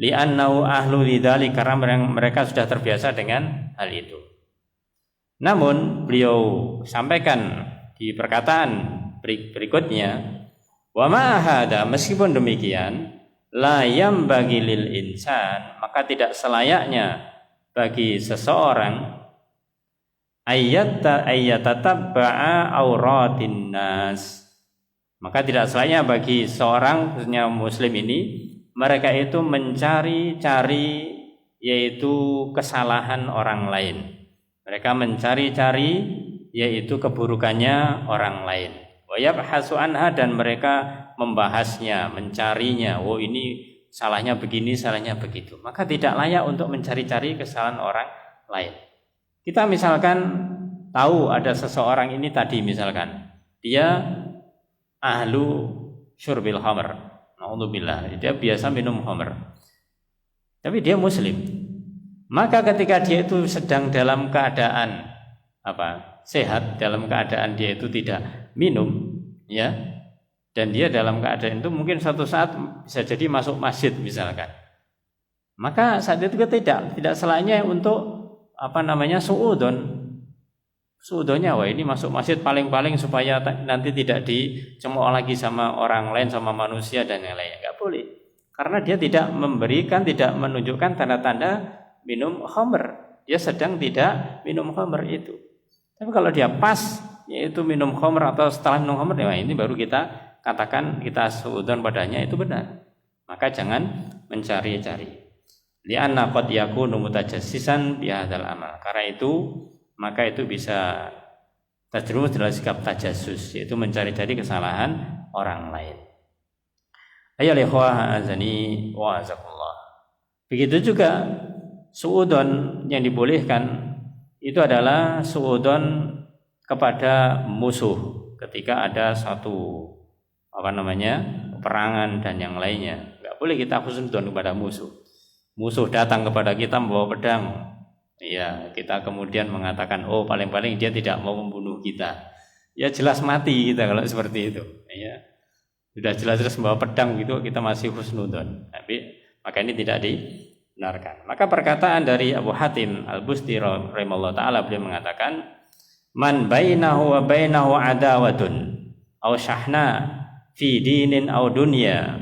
Li'annahu ahlu lidzalik, karena mereka sudah terbiasa dengan hal itu. Namun beliau sampaikan di perkataan berikutnya, wa ma hada, meskipun demikian, la yambagi lil insan, maka tidak selayaknya bagi seseorang ayyatatabba'a auratin nas, maka tidak selayaknya bagi seorang, khususnya muslim ini, mereka itu mencari-cari yaitu kesalahan orang lain. Mereka mencari-cari yaitu keburukannya orang lain. Wa yabhasu anha, dan mereka membahasnya, mencarinya. Oh, ini salahnya begini, salahnya begitu. Maka tidak layak untuk mencari-cari kesalahan orang lain. Kita misalkan tahu ada seseorang ini tadi misalkan dia ahlu syurbil khamr. Alhamdulillah, dia biasa minum khamr, tapi dia muslim. Maka ketika dia itu sedang dalam keadaan sehat, dalam keadaan dia itu tidak minum, ya, dan dia dalam keadaan itu mungkin suatu saat bisa jadi masuk masjid misalkan, maka saat itu tidak selayaknya untuk suudzon, Suudzonnya wah ini masuk masjid paling-paling supaya nanti tidak dicemooh lagi sama orang lain, sama manusia dan yang lainnya. Enggak boleh. Karena dia tidak memberikan, tidak menunjukkan tanda-tanda minum khamr. Dia sedang tidak minum khamr itu. Tapi kalau dia pas yaitu minum khamr atau setelah minum khamr, ya ini baru kita katakan kita suudzon padanya, itu benar. Maka jangan mencari-cari. Li'anna qad yakunu mutajassisan bi hadzal amal. Karena itu maka itu bisa terjerumus dalam sikap tajassus, yaitu mencari-cari kesalahan orang lain. Ayyuhal ikhwah azani wa azakumullah. Begitu juga suudzon yang dibolehkan itu adalah suudzon kepada musuh ketika ada satu peperangan dan yang lainnya. Enggak boleh kita husnudzon kepada musuh. Musuh datang kepada kita membawa pedang. Ya, kita kemudian mengatakan, oh paling-paling dia tidak mau membunuh kita. Ya jelas mati kita kalau seperti itu. Ya, sudah jelas-jelas membawa pedang gitu, kita masih husnudzon. Tapi maka ini tidak dibenarkan. Maka perkataan dari Abu Hatim Al-Busti rahimahullah taala, beliau mengatakan, man bainahu wa bainahu adawatun aw syahna fi dinin aw dunya.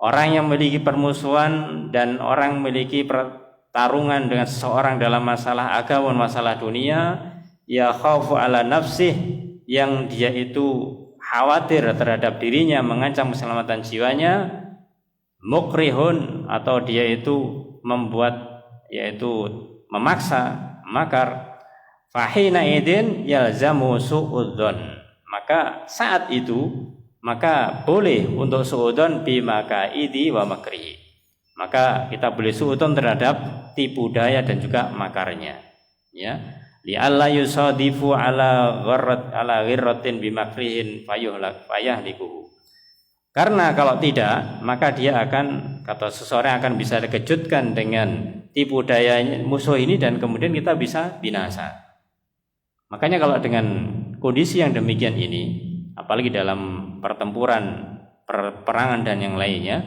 Orang yang memiliki permusuhan dan orang memiliki pertarungan dengan seseorang dalam masalah agama dan masalah dunia, ya khaufu ala nafsih, yang dia itu khawatir terhadap dirinya, mengancam keselamatan jiwanya, mukrihun, atau dia itu membuat, yaitu memaksa, makar, fahina idin yalzamu suudzon. Maka saat itu maka boleh untuk suudzon bimaka idi wa makrihi. Maka kita boleh suudzon terhadap tipu daya dan juga makarnya. Ya, li alla yusadifu ala ghirratin bimakrihin fayahlikuhu. Karena kalau tidak, maka dia akan, kata seseorang akan bisa dikejutkan dengan tipu daya musuh ini dan kemudian kita bisa binasa. Makanya kalau dengan kondisi yang demikian ini, apalagi dalam pertempuran, peperangan dan yang lainnya,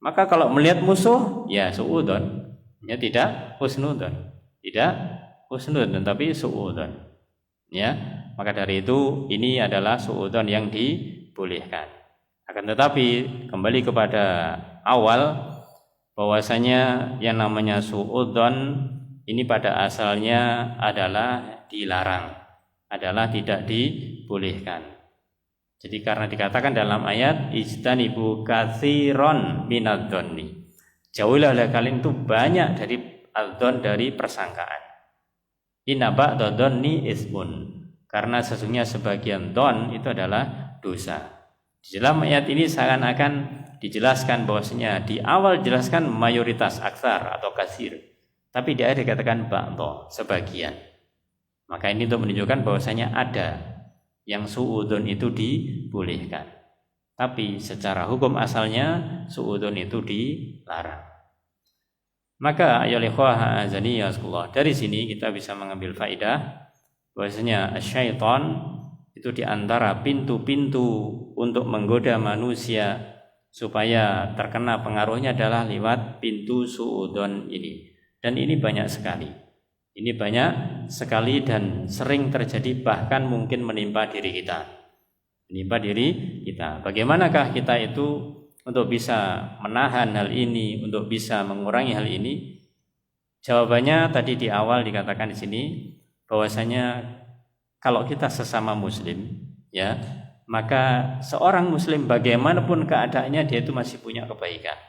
maka kalau melihat musuh ya suudzon, ya tidak husnudzon, tapi suudzon. Ya, maka dari itu ini adalah suudzon yang dibolehkan. Akan tetapi kembali kepada awal, bahwasanya yang namanya suudzon ini pada asalnya adalah dilarang, adalah tidak dibolehkan. Jadi karena dikatakan dalam ayat ijtanibu katsiron minadh-dhonni, jauhilah kalian itu banyak dari adzon, dari persangkaan. Inna ba'dadh-dhonni ismun, karena sesungguhnya sebagian dhon itu adalah dosa. Di dalam ayat ini seakan-akan dijelaskan bahwasanya di awal dijelaskan mayoritas, aksar atau kasir, tapi di akhir dikatakan ba'dha, sebagian. Maka ini untuk menunjukkan bahwasanya ada yang suudzon itu dibolehkan, tapi secara hukum asalnya suudzon itu dilarang. Maka ayyuhal ikhwah azani yazkullah, dari sini kita bisa mengambil faedah bahwasanya syaitan itu diantara pintu-pintu untuk menggoda manusia supaya terkena pengaruhnya adalah lewat pintu suudzon ini. Dan ini banyak sekali. Ini banyak sekali dan sering terjadi, bahkan mungkin menimpa diri kita. Bagaimanakah kita itu untuk bisa menahan hal ini, untuk bisa mengurangi hal ini? Jawabannya tadi di awal dikatakan di sini bahwasanya kalau kita sesama muslim, ya, maka seorang muslim bagaimanapun keadaannya dia itu masih punya kebaikan.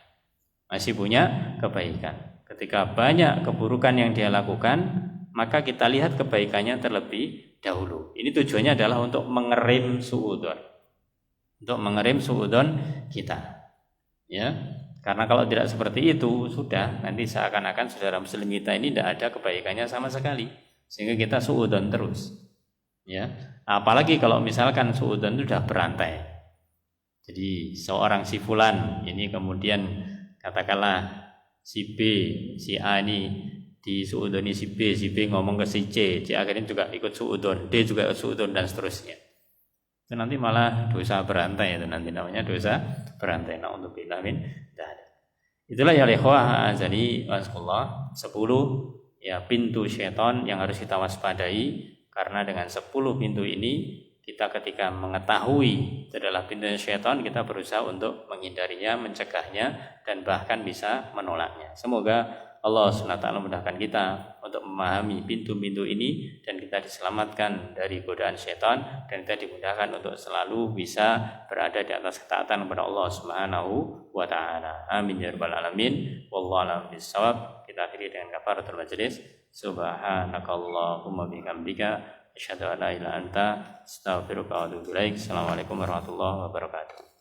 Ketika banyak keburukan yang dia lakukan, maka kita lihat kebaikannya terlebih dahulu. Ini tujuannya adalah untuk mengerem suudzon, kita. Ya, karena kalau tidak seperti itu, sudah nanti seakan-akan saudara muslim kita ini tidak ada kebaikannya sama sekali, sehingga kita suudzon terus. Ya, apalagi kalau misalkan suudzon itu sudah berantai. Jadi seorang si fulan ini kemudian katakanlah si B, si A ini disuudzoni si B ngomong ke si C akhirnya juga ikut suudzon, D juga ikut suudzon dan seterusnya. Itu nanti malah dosa berantai, itu nanti namanya dosa berantai. Na'udzubillah min dzalik. Itulah ya ikhwah azani wasallallahu 10 ya pintu syaitan yang harus kita waspadai Karena dengan 10 pintu ini kita ketika mengetahui itu adalah pintu syaitan, kita berusaha untuk menghindarinya, mencegahnya, dan bahkan bisa menolaknya. Semoga Allah SWT memudahkan kita untuk memahami pintu-pintu ini dan kita diselamatkan dari godaan syaitan dan kita dimudahkan untuk selalu bisa berada di atas ketaatan kepada Allah Subhanahu wa taala. Amin ya rabbal alamin. Wallahu a'lam bishawab. Kita akhiri dengan kafaratul majelis. Subhanakallahumma bihamdika asyhadu an la ilaha illa anta astaghfiruka wa atubu ilaik. Assalamualaikum warahmatullahi wabarakatuh.